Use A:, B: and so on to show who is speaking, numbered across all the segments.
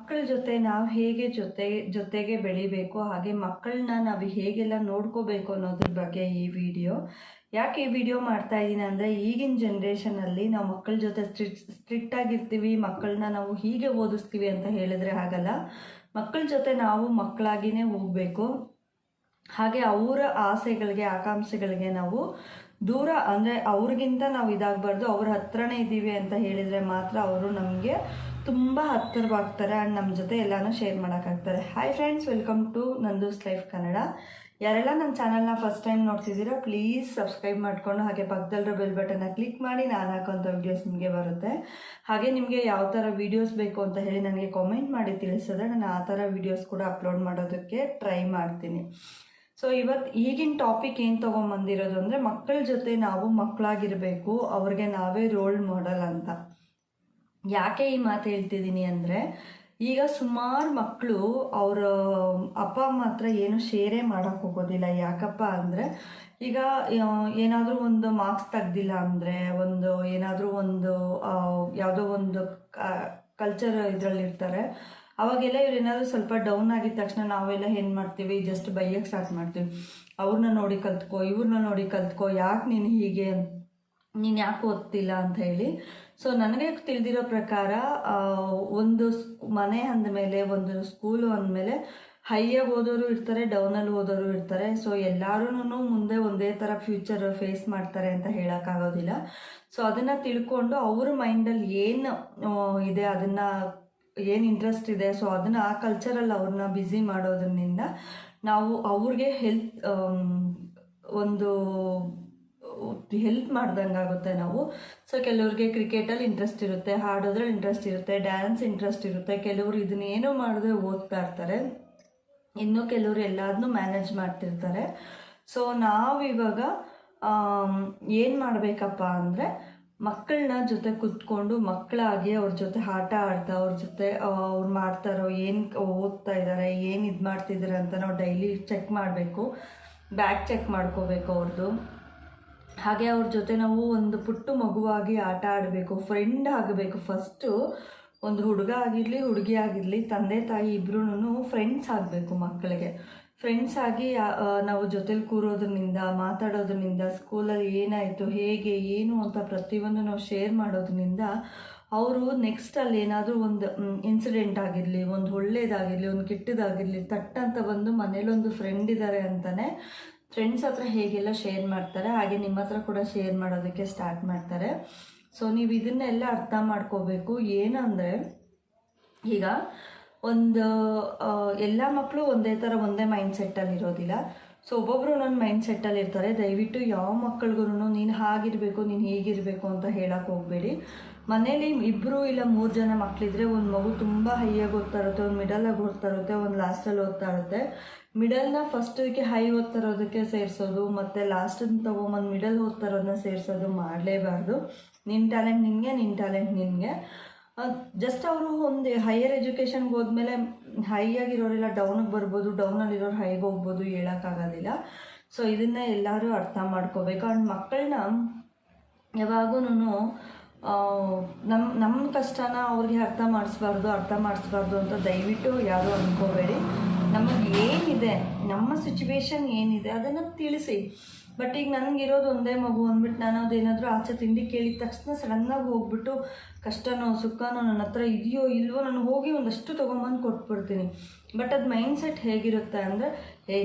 A: ಮಕ್ಕಳ ಜೊತೆ ನಾವು ಹೇಗೆ ಜೊತೆಗೆ ಬೆಳಿಬೇಕು, ಹಾಗೆ ಮಕ್ಕಳನ್ನ ನಾವು ಹೇಗೆಲ್ಲ ನೋಡ್ಕೋಬೇಕು ಅನ್ನೋದ್ರ ಬಗ್ಗೆ ಈ ವಿಡಿಯೋ. ಯಾಕೆ ಈ ವಿಡಿಯೋ ಮಾಡ್ತಾ ಇದ್ದೀನಿ ಅಂದರೆ, ಈಗಿನ ಜನ್ರೇಷನಲ್ಲಿ ನಾವು ಮಕ್ಕಳ ಜೊತೆ ಸ್ಟ್ರಿಕ್ಟ್ ಆಗಿರ್ತೀವಿ, ಮಕ್ಕಳನ್ನ ನಾವು ಹೀಗೆ ಓದಿಸ್ತೀವಿ ಅಂತ ಹೇಳಿದ್ರೆ ಆಗಲ್ಲ. ಮಕ್ಕಳ ಜೊತೆ ನಾವು ಮಕ್ಕಳಾಗಿಯೇ ಹೋಗಬೇಕು. ಹಾಗೆ ಅವರ ಆಸೆಗಳಿಗೆ ಆಕಾಂಕ್ಷೆಗಳಿಗೆ ನಾವು ದೂರ ಅಂದರೆ ಅವ್ರಿಗಿಂತ ನಾವು ಇದಾಗಬಾರ್ದು. ಅವ್ರ ಹತ್ರನೇ ಇದ್ದೀವಿ ಅಂತ ಹೇಳಿದರೆ ಮಾತ್ರ ಅವರು ನಮಗೆ ತುಂಬ ಹತ್ತಿರವಾಗ್ತಾರೆ ಆ್ಯಂಡ್ ನಮ್ಮ ಜೊತೆ ಎಲ್ಲನೂ ಶೇರ್ ಮಾಡೋಕ್ಕಾಗ್ತಾರೆ. Hi friends, welcome to Nandu's life Kannada. ಯಾರೆಲ್ಲ ನನ್ನ ಚಾನಲ್ನ ಫಸ್ಟ್ ಟೈಮ್ ನೋಡ್ತಿದ್ದೀರಾ ಪ್ಲೀಸ್ ಸಬ್ಸ್ಕ್ರೈಬ್ ಮಾಡಿಕೊಂಡು ಹಾಗೆ ಪಕ್ಕದಲ್ಲಿರೋ ಬೆಲ್ ಬಟನ್ನ ಕ್ಲಿಕ್ ಮಾಡಿ. ನಾನು ಹಾಕೋಂಥ ವೀಡಿಯೋಸ್ ನಿಮಗೆ ಬರುತ್ತೆ. ಹಾಗೆ ನಿಮಗೆ ಯಾವ ಥರ ವೀಡಿಯೋಸ್ ಬೇಕು ಅಂತ ಹೇಳಿ ನನಗೆ ಕಾಮೆಂಟ್ ಮಾಡಿ ತಿಳಿಸಿದ್ರೆ ನಾನು ಆ ಥರ ವೀಡಿಯೋಸ್ ಕೂಡ ಅಪ್ಲೋಡ್ ಮಾಡೋದಕ್ಕೆ ಟ್ರೈ ಮಾಡ್ತೀನಿ. ಸೊ ಇವತ್ತು ಈಗಿನ ಟಾಪಿಕ್ ಏನು ತೊಗೊಂಬಂದಿರೋದು ಅಂದರೆ, ಮಕ್ಕಳ ಜೊತೆ ನಾವು ಮಕ್ಕಳಾಗಿರಬೇಕು, ಅವ್ರಿಗೆ ನಾವೇ ರೋಲ್ ಮಾಡೆಲ್ ಅಂತ. ಯಾಕೆ ಈ ಮಾತು ಹೇಳ್ತಿದ್ದೀನಿ ಅಂದರೆ, ಈಗ ಸುಮಾರು ಮಕ್ಕಳು ಅವರ ಅಪ್ಪ ಅಮ್ಮ ಹತ್ರ ಏನು ಶೇರೇ ಮಾಡೋಕ್ಕೆ ಹೋಗೋದಿಲ್ಲ. ಯಾಕಪ್ಪ ಅಂದರೆ, ಈಗ ಏನಾದರೂ ಒಂದು ಮಾರ್ಕ್ಸ್ ತೆಗ್ದಿಲ್ಲ ಅಂದರೆ, ಏನಾದರೂ ಯಾವುದೋ ಒಂದು ಕಲ್ಚರ್ ಇದರಲ್ಲಿರ್ತಾರೆ, ಅವಾಗೆಲ್ಲ ಇವ್ರು ಏನಾದರೂ ಸ್ವಲ್ಪ ಡೌನ್ ಆಗಿದ ತಕ್ಷಣ ನಾವೆಲ್ಲ ಏನು ಮಾಡ್ತೀವಿ, ಜಸ್ಟ್ ಬೈಯಕ್ಕೆ ಸ್ಟಾರ್ಟ್ ಮಾಡ್ತೀವಿ. ಅವ್ರನ್ನ ನೋಡಿ ಕಲ್ತ್ಕೋ, ಇವ್ರನ್ನ ನೋಡಿ ಕಲ್ತ್ಕೋ, ಯಾಕೆ ನೀನು ಹೀಗೆ, ನೀನು ಯಾಕೆ ಓದ್ತಿಲ್ಲ ಅಂತ ಹೇಳಿ. ಸೊ ನನಗೆ ತಿಳಿದಿರೋ ಪ್ರಕಾರ ಒಂದು ಮನೆ ಅಂದಮೇಲೆ, ಒಂದು ಸ್ಕೂಲು ಅಂದಮೇಲೆ ಹೈಯಾಗಿ ಓದೋರು ಇರ್ತಾರೆ, ಡೌನಲ್ಲಿ ಓದೋರು ಇರ್ತಾರೆ. ಸೊ ಎಲ್ಲರೂ ಮುಂದೆ ಒಂದೇ ಥರ ಫ್ಯೂಚರ್ ಫೇಸ್ ಮಾಡ್ತಾರೆ ಅಂತ ಹೇಳೋಕ್ಕಾಗೋದಿಲ್ಲ. ಸೊ ಅದನ್ನು ತಿಳ್ಕೊಂಡು ಅವ್ರ ಮೈಂಡಲ್ಲಿ ಏನು ಇದೆ, ಅದನ್ನು ಏನು ಇಂಟ್ರೆಸ್ಟ್ ಇದೆ, ಸೊ ಅದನ್ನು ಆ ಕಲ್ಚರಲ್ಲಿ ಅವ್ರನ್ನ ಬ್ಯುಸಿ ಮಾಡೋದ್ರಿಂದ ನಾವು ಅವ್ರಿಗೆ ಹೆಲ್ಪ್ ಮಾಡ್ದಂಗೆ ಆಗುತ್ತೆ ನಾವು. ಸೊ ಕೆಲವ್ರಿಗೆ ಕ್ರಿಕೆಟಲ್ಲಿ ಇಂಟ್ರೆಸ್ಟ್ ಇರುತ್ತೆ, ಹಾಡೋದ್ರಲ್ಲಿ ಇಂಟ್ರೆಸ್ಟ್ ಇರುತ್ತೆ, ಡ್ಯಾನ್ಸ್ ಇಂಟ್ರೆಸ್ಟ್ ಇರುತ್ತೆ, ಕೆಲವರು ಇದನ್ನೇನೋ ಮಾಡಿದ್ರೆ ಓದ್ತಾ ಇರ್ತಾರೆ, ಇನ್ನೂ ಕೆಲವರು ಎಲ್ಲದನ್ನೂ ಮ್ಯಾನೇಜ್ ಮಾಡ್ತಿರ್ತಾರೆ. ಸೊ ನಾವಿವಾಗ ಏನು ಮಾಡಬೇಕಪ್ಪ ಅಂದರೆ, ಮಕ್ಕಳನ್ನ ಜೊತೆ ಕೂತ್ಕೊಂಡು ಮಕ್ಕಳಾಗಿ ಅವ್ರ ಜೊತೆ ಆಟ ಆಡ್ತಾ, ಅವ್ರ ಜೊತೆ ಅವ್ರು ಮಾಡ್ತಾರೋ, ಏನು ಓದ್ತಾ ಇದ್ದಾರೆ, ಏನು ಇದು ಮಾಡ್ತಿದ್ದಾರೆ ಅಂತ ನಾವು ಡೈಲಿ ಚೆಕ್ ಮಾಡಬೇಕು. ಬ್ಯಾಗ್ ಚೆಕ್ ಮಾಡ್ಕೋಬೇಕು ಅವ್ರದ್ದು. ಹಾಗೆ ಅವ್ರ ಜೊತೆ ನಾವು ಒಂದು ಪುಟ್ಟ ಮಗುವಾಗಿ ಆಟ ಆಡಬೇಕು, ಫ್ರೆಂಡ್ ಆಗಬೇಕು. ಫಸ್ಟು ಒಂದು ಹುಡುಗ ಆಗಿರಲಿ ಹುಡುಗಿ ಆಗಿರಲಿ, ತಂದೆ ತಾಯಿ ಇಬ್ಬರೂ ಫ್ರೆಂಡ್ಸ್ ಆಗಬೇಕು. ಮಕ್ಕಳಿಗೆ ಫ್ರೆಂಡ್ಸ್ ಆಗಿ ನಾವು ಜೊತೆಲಿ ಕೂರೋದ್ರಿಂದ, ಮಾತಾಡೋದ್ರಿಂದ, ಸ್ಕೂಲಲ್ಲಿ ಏನಾಯಿತು, ಹೇಗೆ, ಏನು ಅಂತ ಪ್ರತಿಯೊಂದು ನಾವು ಶೇರ್ ಮಾಡೋದ್ರಿಂದ ಅವರು ನೆಕ್ಸ್ಟ್ ಅಲ್ಲಿ ಏನಾದರೂ ಒಂದು ಇನ್ಸಿಡೆಂಟ್ ಆಗಿರಲಿ, ಒಂದು ಒಳ್ಳೇದಾಗಿರಲಿ, ಒಂದು ಕೆಟ್ಟದಾಗಿರಲಿ, ತಟ್ಟಂತ ಬಂದು ಮನೇಲೊಂದು ಫ್ರೆಂಡ್ ಇದ್ದಾರೆ ಅಂತಲೇ ಫ್ರೆಂಡ್ಸ್ ಹತ್ರ ಹೇಗೆಲ್ಲ ಶೇರ್ ಮಾಡ್ತಾರೆ, ಹಾಗೆ ನಿಮ್ಮ ಹತ್ರ ಕೂಡ ಶೇರ್ ಮಾಡೋದಕ್ಕೆ ಸ್ಟಾರ್ಟ್ ಮಾಡ್ತಾರೆ. ಸೊ ನೀವು ಇದನ್ನೆಲ್ಲ ಅರ್ಥ ಮಾಡ್ಕೋಬೇಕು. ಏನಂದರೆ, ಈಗ ಎಲ್ಲ ಮಕ್ಕಳು ಒಂದೇ ಥರ ಒಂದೇ ಮೈಂಡ್ಸೆಟ್ಟಲ್ಲಿ ಇರೋದಿಲ್ಲ. ಸೊ ಒಬ್ಬೊಬ್ಬರು ನನ್ನ ಮೈಂಡ್ಸೆಟ್ಟಲ್ಲಿ ಇರ್ತಾರೆ. ದಯವಿಟ್ಟು ಯಾವ ಮಕ್ಕಳಿಗೂ ನೀನು ಹಾಗಿರಬೇಕು, ನೀನು ಹೀಗಿರಬೇಕು ಅಂತ ಹೇಳಕ್ಕೆ ಹೋಗಬೇಡಿ. ಮನೇಲಿ 2 ಇಲ್ಲ 3 ಜನ ಮಕ್ಕಳಿದ್ರೆ, ಒಂದು ಮಗು ತುಂಬ ಹೈಯಾಗಿ ಓದ್ತಾ ಇರುತ್ತೆ, ಒಂದು ಮಿಡಲಾಗಿ ಓದ್ತಾ ಇರುತ್ತೆ, ಒಂದು ಲಾಸ್ಟಲ್ಲಿ ಓದ್ತಾ ಇರುತ್ತೆ. ಮಿಡಲ್ನ ಫಸ್ಟಿಗೆ ಹೈ ಓದ್ತಾ ಇರೋದಕ್ಕೆ ಸೇರಿಸೋದು, ಮತ್ತು ಲಾಸ್ಟನ್ನು ತೊಗೊಂಬಂದು ಮಿಡಲ್ ಓದ್ತಾ ಇರೋದನ್ನ ಸೇರಿಸೋದು ಮಾಡಲೇಬಾರ್ದು. ನಿನ್ನ ಟ್ಯಾಲೆಂಟ್ ನಿನಗೆ, ನಿನ್ನ ಟ್ಯಾಲೆಂಟ್ ನಿನಗೆ. ಜಸ್ಟ್ ಅವರು ಒಂದು ಹೈಯರ್ ಎಜುಕೇಷನ್ಗೆ ಹೋದ್ಮೇಲೆ ಹೈ ಆಗಿರೋರೆಲ್ಲ ಡೌನಿಗೆ ಬರ್ಬೋದು, ಡೌನಲ್ಲಿರೋರು ಹೈಗೆ ಹೋಗ್ಬೋದು, ಹೇಳೋಕ್ಕಾಗೋದಿಲ್ಲ. ಸೊ ಇದನ್ನು ಎಲ್ಲರೂ ಅರ್ಥ ಮಾಡ್ಕೋಬೇಕು. ಆ್ಯಂಡ್ ಮಕ್ಕಳನ್ನ ಯಾವಾಗೂ ನಮ್ಮ ಕಷ್ಟನ ಅವ್ರಿಗೆ ಅರ್ಥ ಮಾಡಿಸ್ಬಾರ್ದು ಅಂತ ದಯವಿಟ್ಟು ಯಾರೂ ಅಂದ್ಕೋಬೇಡಿ. ನಮಗೆ ಏನಿದೆ, ನಮ್ಮ ಸಿಚುವೇಶನ್ ಏನಿದೆ ಅದನ್ನು ತಿಳಿಸಿ. ಬಟ್ ಈಗ ನನಗಿರೋದು ಒಂದೇ ಮಗು ಅಂದ್ಬಿಟ್ಟು ನಾನು ಅದೇನಾದರೂ ಆಚೆ ತಿಂಡಿ ಕೇಳಿದ ತಕ್ಷಣ ಸಡನ್ನಾಗಿ ಹೋಗ್ಬಿಟ್ಟು ಕಷ್ಟನೋ ಸುಖನೋ ನನ್ನ ಹತ್ರ ಇದೆಯೋ ಇಲ್ವೋ ನಾನು ಹೋಗಿ ಒಂದಷ್ಟು ತೊಗೊಂಬಂದು ಕೊಟ್ಬಿಡ್ತೀನಿ. ಬಟ್ ಅದು ಮೈಂಡ್ಸೆಟ್ ಹೇಗಿರುತ್ತೆ ಅಂದರೆ,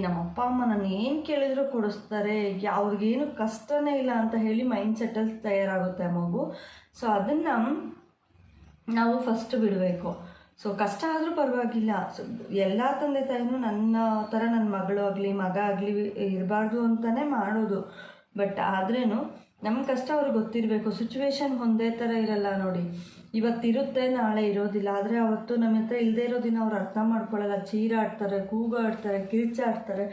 A: ನಮ್ಮ ಅಪ್ಪ ಅಮ್ಮ ನಾನು ಏನು ಕೇಳಿದ್ರು ಕೊಡಿಸ್ತಾರೆ, ಅವ್ರಿಗೇನು ಕಷ್ಟನೇ ಇಲ್ಲ ಅಂತ ಹೇಳಿ ಮೈಂಡ್ಸೆಟ್ಟಲ್ಲಿ ತಯಾರಾಗುತ್ತೆ ಮಗು. ಸೊ ಅದನ್ನು ನಾವು ಫಸ್ಟ್ ಬಿಡಬೇಕು. ಸೊ ಕಷ್ಟ ಆದರೂ ಪರವಾಗಿಲ್ಲ. ಸೊ ಎಲ್ಲ ತಂದೆ ತಾಯಿನೂ ನನ್ನ ಥರ ನನ್ನ ಮಗಳು ಆಗಲಿ ಮಗ ಆಗಲಿ ಇರಬಾರ್ದು ಅಂತಲೇ ಮಾಡೋದು. ಬಟ್ ಆದ್ರೂ ನಮ್ಮ ಕಷ್ಟ ಅವ್ರಿಗೆ ಗೊತ್ತಿರಬೇಕು. ಸಿಚುವೇಶನ್ ಒಂದೇ ಥರ ಇರಲ್ಲ ನೋಡಿ. ಇವತ್ತಿರುತ್ತೆ, ನಾಳೆ ಇರೋದಿಲ್ಲ. ಆದರೆ ಅವತ್ತು ನಮ್ಮ ಹತ್ರ ಇಲ್ಲದೆ ಇರೋ ದಿನ ಅವ್ರು ಅರ್ಥ ಮಾಡ್ಕೊಳ್ಳಲ್ಲ, ಚೀರಾಡ್ತಾರೆ, ಕೂಗಾಡ್ತಾರೆ, ಕಿರ್ಚಾಡ್ತಾರೆ.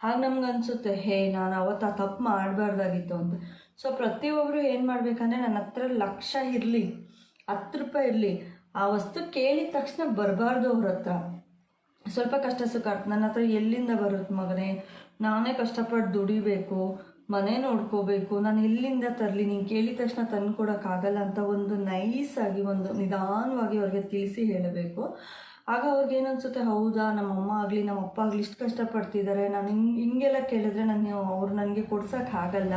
A: ಹಾಗೆ ನಮ್ಗೆ ಅನಿಸುತ್ತೆ, ನಾನು ಅವತ್ತು ಆ ತಪ್ಪು ಮಾಡಬಾರ್ದಾಗಿತ್ತು ಅಂತ. ಸೊ ಪ್ರತಿಯೊಬ್ಬರು ಏನು ಮಾಡಬೇಕಂದ್ರೆ, ನನ್ನ ಹತ್ರ 1,00,000 ಇರಲಿ, 10 ರೂಪಾಯಿ ಇರಲಿ, ಆ ವಸ್ತು ಕೇಳಿದ ತಕ್ಷಣ ಬರಬಾರ್ದು ಅವ್ರ ಹತ್ರ. ಸ್ವಲ್ಪ ಕಷ್ಟ ಸುಖ ನನ್ನ ಹತ್ರ ಎಲ್ಲಿಂದ ಬರುತ್ತೆ ಮಗನೇ, ನಾನೇ ಕಷ್ಟಪಟ್ಟು ದುಡಿಬೇಕು, ಮನೆ ನೋಡ್ಕೋಬೇಕು, ನಾನು ಎಲ್ಲಿಂದ ತರಲಿ, ನೀನು ಕೇಳಿದ ತಕ್ಷಣ ತಂದು ಕೊಡೋಕ್ಕಾಗಲ್ಲ ಅಂತ ಒಂದು ನೈಸಾಗಿ, ಒಂದು ನಿಧಾನವಾಗಿ ಅವ್ರಿಗೆ ತಿಳಿಸಿ ಹೇಳಬೇಕು. ಆಗ ಅವ್ರಿಗೆ ಏನನ್ಸುತ್ತೆ, ಹೌದಾ ನಮ್ಮಮ್ಮ ಆಗಲಿ ನಮ್ಮಪ್ಪ ಆಗಲಿ ಇಷ್ಟು ಕಷ್ಟಪಡ್ತಿದ್ದಾರೆ, ನಾನು ಹಿಂಗೆಲ್ಲ ಕೇಳಿದ್ರೆ ಅವ್ರು ನನಗೆ ಕೊಡ್ಸೋಕ್ಕಾಗಲ್ಲ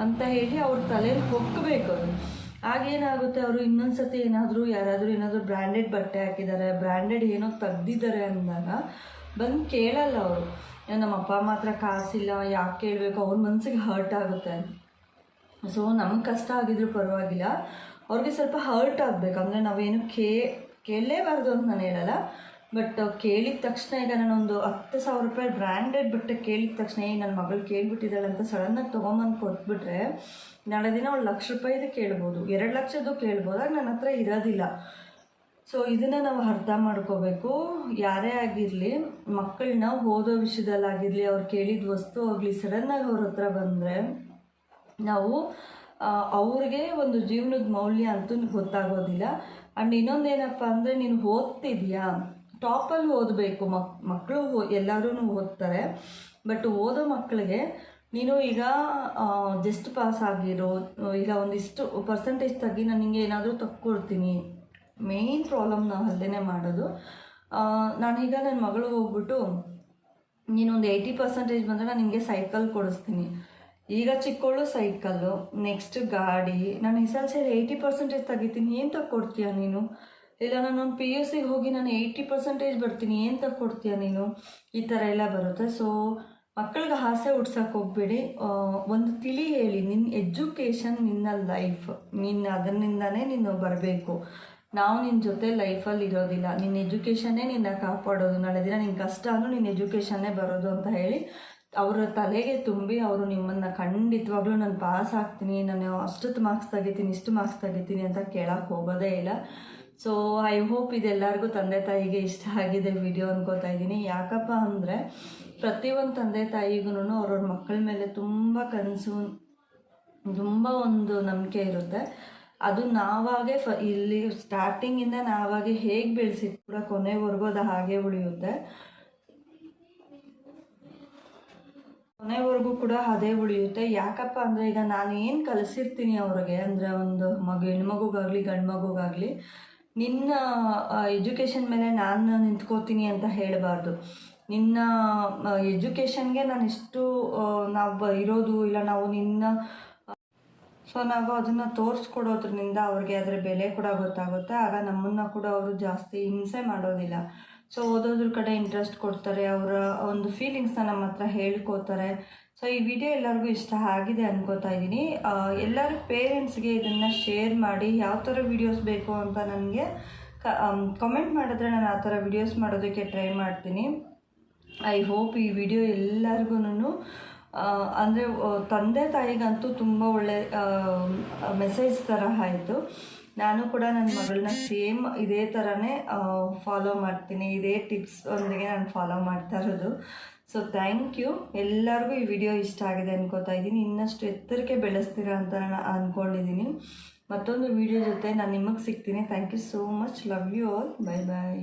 A: ಅಂತ ಹೇಳಿ ಅವ್ರ ತಲೆಯಲ್ಲಿ ಹೊಕ್ಕಬೇಕು ಅವರು. ಆಗೇನಾಗುತ್ತೆ, ಅವರು ಇನ್ನೊಂದು ಸತಿ ಯಾರಾದರೂ ಏನಾದರೂ ಬ್ರ್ಯಾಂಡೆಡ್ ಬಟ್ಟೆ ಹಾಕಿದ್ದಾರೆ, ಬ್ರ್ಯಾಂಡೆಡ್ ಏನೋ ತೆಗ್ದಿದ್ದಾರೆ ಅಂದಾಗ ಬಂದು ಕೇಳಲ್ಲ ಅವರು. ನಮ್ಮ ಅಪ್ಪ ಮಾತ್ರ ಕಾಸಿಲ್ಲ, ಯಾಕೆ ಕೇಳಬೇಕು, ಅವ್ರ ಮನಸ್ಸಿಗೆ ಹರ್ಟ್ ಆಗುತ್ತೆ. ಸೊ ನಮ್ಗೆ ಕಷ್ಟ ಆಗಿದ್ರು ಪರವಾಗಿಲ್ಲ, ಅವ್ರಿಗೆ ಸ್ವಲ್ಪ ಹರ್ಟ್ ಆಗಬೇಕು. ಅಂದರೆ ನಾವೇನು ಕೇಳಲೇಬಾರ್ದು ಅಂತ ನಾನು ಹೇಳಲ್ಲ, ಬಟ್ ಕೇಳಿದ ತಕ್ಷಣ ಈಗ ನಾನೊಂದು 10,000 ರೂಪಾಯಿ ಬ್ರ್ಯಾಂಡೆಡ್ ಬಟ್ಟೆ ಕೇಳಿದ ತಕ್ಷಣ ನನ್ನ ಮಗಳು ಕೇಳಿಬಿಟ್ಟಿದ್ದಾಳೆ ಅಂತ ಸಡನ್ನಾಗಿ ತೊಗೊಂಬಂದು ಕೊಟ್ಬಿಟ್ರೆ ನಾಳೆ ದಿನ ಅವ್ಳು ₹1,00,000 ಕೇಳ್ಬೋದು, 2,00,000 ಕೇಳ್ಬೋದು, ಆಗ ನನ್ನ ಹತ್ರ ಇರೋದಿಲ್ಲ. ಸೊ ಇದನ್ನು ನಾವು ಅರ್ಥ ಮಾಡ್ಕೋಬೇಕು. ಯಾರೇ ಆಗಿರಲಿ, ಮಕ್ಕಳನ್ನ ಓದೋ ವಿಷಯದಲ್ಲಾಗಿರಲಿ, ಅವ್ರು ಕೇಳಿದ ವಸ್ತು ಆಗಲಿ ಸಡನ್ನಾಗಿ ಅವ್ರ ಹತ್ರ ಬಂದರೆ ನಾವು ಅವ್ರಿಗೆ ಒಂದು ಜೀವನದ ಮೌಲ್ಯ ಅಂತೂ ಗೊತ್ತಾಗೋದಿಲ್ಲ. ಆ್ಯಂಡ್ ಇನ್ನೊಂದೇನಪ್ಪ ಅಂದರೆ, ನೀನು ಓದ್ತಿದ್ಯಾ, ಟಾಪಲ್ಲಿ ಓದಬೇಕು. ಮಕ್ಕಳು ಎಲ್ಲರೂ ಓದ್ತಾರೆ, ಬಟ್ ಓದೋ ಮಕ್ಕಳಿಗೆ ನೀನು ಈಗ ಜಸ್ಟ್ ಪಾಸ್ ಆಗಿರೋ, ಈಗ ಒಂದಿಷ್ಟು ಪರ್ಸೆಂಟೇಜ್ ತೆಗಿ, ನಾನು ನಿಂಗೆ ಏನಾದರೂ ತಕ್ಕೊಡ್ತೀನಿ. ಮೇಯ್ನ್ ಪ್ರಾಬ್ಲಮ್ ನಾವು ಅಲ್ಲೇ ಮಾಡೋದು. ನಾನೀಗ ನನ್ನ ಮಗಳು ಹೋಗ್ಬಿಟ್ಟು ನೀನೊಂದು 80% ಬಂದರೆ ನಾನು ನಿಮಗೆ ಸೈಕಲ್ ಕೊಡಿಸ್ತೀನಿ. ಈಗ ಚಿಕ್ಕವಳು ಸೈಕಲ್ಲು, ನೆಕ್ಸ್ಟ್ ಗಾಡಿ. ನಾನು SLC 80% ತೆಗಿತೀನಿ, ಏನು ತಕ್ಕೊಡ್ತೀಯ ನೀನು? ಇಲ್ಲ ನಾನೊಂದು PUC ಹೋಗಿ ನಾನು 80% ಬರ್ತೀನಿ, ಏನು ತಕ್ಕೊಡ್ತೀಯ ನೀನು? ಈ ಥರ ಎಲ್ಲ ಬರುತ್ತೆ. ಸೊ ಮಕ್ಕಳಿಗೆ ಆಸೆ ಹುಡ್ಸೋಕೆ ಹೋಗ್ಬೇಡಿ. ಒಂದು ತಿಳಿ ಹೇಳಿ, ನಿನ್ನ ಎಜುಕೇಷನ್ ನಿನ್ನ ಲೈಫ್, ಅದರಿಂದನೇ ನೀನು ಬರಬೇಕು. ನಾವು ನಿನ್ನ ಜೊತೆ ಲೈಫಲ್ಲಿ ಇರೋದಿಲ್ಲ, ನಿನ್ನ ಎಜುಕೇಷನ್ನೇ ನಿನ್ನ ಕಾಪಾಡೋದು. ನಾಳೆ ದಿನ ನಿನ್ನ ಕಷ್ಟ ಅಂದರೂ ನಿನ್ನ ಎಜುಕೇಷನ್ನೇ ಬರೋದು ಅಂತ ಹೇಳಿ ಅವರ ತಲೆಗೆ ತುಂಬಿ ಅವರು ನಿಮ್ಮನ್ನು ಖಂಡಿತವಾಗ್ಲೂ ನಾನು ಪಾಸ್ ಆಗ್ತೀನಿ, ನಾನು ಅಷ್ಟು ಮಾರ್ಕ್ಸ್ ತೆಗಿತೀನಿ, ಇಷ್ಟು ಮಾರ್ಕ್ಸ್ ತೆಗಿತೀನಿ ಅಂತ ಕೇಳೋಕ್ಕೆ ಹೋಗೋದೇ ಇಲ್ಲ. ಸೊ ಐ ಹೋಪ್ ಇದೆಲ್ಲರಿಗೂ ತಂದೆ ತಾಯಿಗೆ ಇಷ್ಟ ಆಗಿದೆ ವಿಡಿಯೋ ಅನ್ಕೋತಾ ಇದ್ದೀನಿ. ಯಾಕಪ್ಪ ಅಂದರೆ ಪ್ರತಿಯೊಂದು ತಂದೆ ತಾಯಿಗೂ ಅವ್ರವ್ರ ಮಕ್ಕಳ ಮೇಲೆ ತುಂಬ ಕನಸು, ತುಂಬ ಒಂದು ನಂಬಿಕೆ ಇರುತ್ತೆ. ಅದು ನಾವಾಗೆ ಇಲ್ಲಿ ಸ್ಟಾರ್ಟಿಂಗಿಂದ ನಾವಾಗೆ ಹೇಗೆ ಬೆಳೆಸಿದ್ದು ಕೂಡ ಕೊನೆವರೆಗೂ ಅದು ಹಾಗೆ ಉಳಿಯುತ್ತೆ. ಕೊನೆವರೆಗೂ ಕೂಡ ಅದೇ ಉಳಿಯುತ್ತೆ. ಯಾಕಪ್ಪ ಅಂದರೆ ಈಗ ನಾನು ಏನು ಕಲಿಸಿರ್ತೀನಿ ಅವ್ರಿಗೆ, ಅಂದರೆ ಒಂದು ಹೆಣ್ಮಗುಗಾಗಲಿ ಗಂಡು ಮಗುಗಾಗಲಿ, ನಿನ್ನ ಎಜುಕೇಷನ್ ಮೇಲೆ ನಾನು ನಿಂತ್ಕೋತೀನಿ ಅಂತ ಹೇಳಬಾರ್ದು. ನಿನ್ನ ಎಜುಕೇಷನ್ಗೆ ನಾನು ಇಷ್ಟು ನಾವು ಇರೋದು ಇಲ್ಲ, ನಾವು ನಿನ್ನ ಸೊ ನಾವು ಅದನ್ನು ತೋರಿಸ್ಕೊಡೋದ್ರಿಂದ ಅವ್ರಿಗೆ ಅದರ ಬೆಲೆ ಕೂಡ ಗೊತ್ತಾಗುತ್ತೆ. ಆಗ ನಮ್ಮನ್ನು ಕೂಡ ಅವರು ಜಾಸ್ತಿ ಹಿಂಸೆ ಮಾಡೋದಿಲ್ಲ. ಸೊ ಓದೋದ್ರ ಕಡೆ ಇಂಟ್ರೆಸ್ಟ್ ಕೊಡ್ತಾರೆ, ಅವರ ಒಂದು ಫೀಲಿಂಗ್ಸ್ನ ನಮ್ಮ ಹತ್ರ ಹೇಳ್ಕೋತಾರೆ. ಸೊ ಈ ವಿಡಿಯೋ ಎಲ್ಲರಿಗೂ ಇಷ್ಟ ಆಗಿದೆ ಅನ್ಕೋತಾ ಇದ್ದೀನಿ. ಎಲ್ಲರೂ ಪೇರೆಂಟ್ಸ್ಗೆ ಇದನ್ನು ಶೇರ್ ಮಾಡಿ, ಯಾವ ಥರ ವೀಡಿಯೋಸ್ ಬೇಕು ಅಂತ ನನಗೆ ಕಮೆಂಟ್ ಮಾಡಿದ್ರೆ ನಾನು ಆ ಥರ ವೀಡಿಯೋಸ್ ಮಾಡೋದಕ್ಕೆ ಟ್ರೈ ಮಾಡ್ತೀನಿ. ಐ ಹೋಪ್ ಈ ವಿಡಿಯೋ ಎಲ್ಲರಿಗೂ ಅಂದರೆ ತಂದೆ ತಾಯಿಗಂತೂ ತುಂಬ ಒಳ್ಳೆ ಮೆಸೇಜ್ ಥರ ಆಯಿತು. ನಾನು ಕೂಡ ನನ್ನ ಮಗಳನ್ನ ಸೇಮ್ ಇದೇ ಥರನೇ ಫಾಲೋ ಮಾಡ್ತೀನಿ, ಇದೇ ಟಿಪ್ಸ್ ಒಂದಿಗೆ ನಾನು ಫಾಲೋ ಮಾಡ್ತಾ ಇರೋದು. So thank you. ಎಲ್ಲರಿಗೂ ಈ ವಿಡಿಯೋ ಇಷ್ಟ ಆಗಿದೆ ಅನ್ಕೋತಾ ಇದ್ದೀನಿ. ಇನ್ನಷ್ಟು ಎತ್ತರಕ್ಕೆ ಬೆಳೆಸ್ತೀರಾ ಅಂತ ನಾನು ಅಂದ್ಕೊಂಡಿದ್ದೀನಿ. ಮತ್ತೊಂದು ವಿಡಿಯೋ ಜೊತೆ ನಾನು ನಿಮಗೆ ಸಿಗ್ತೀನಿ. Thank you so much. Love you all. Bye bye.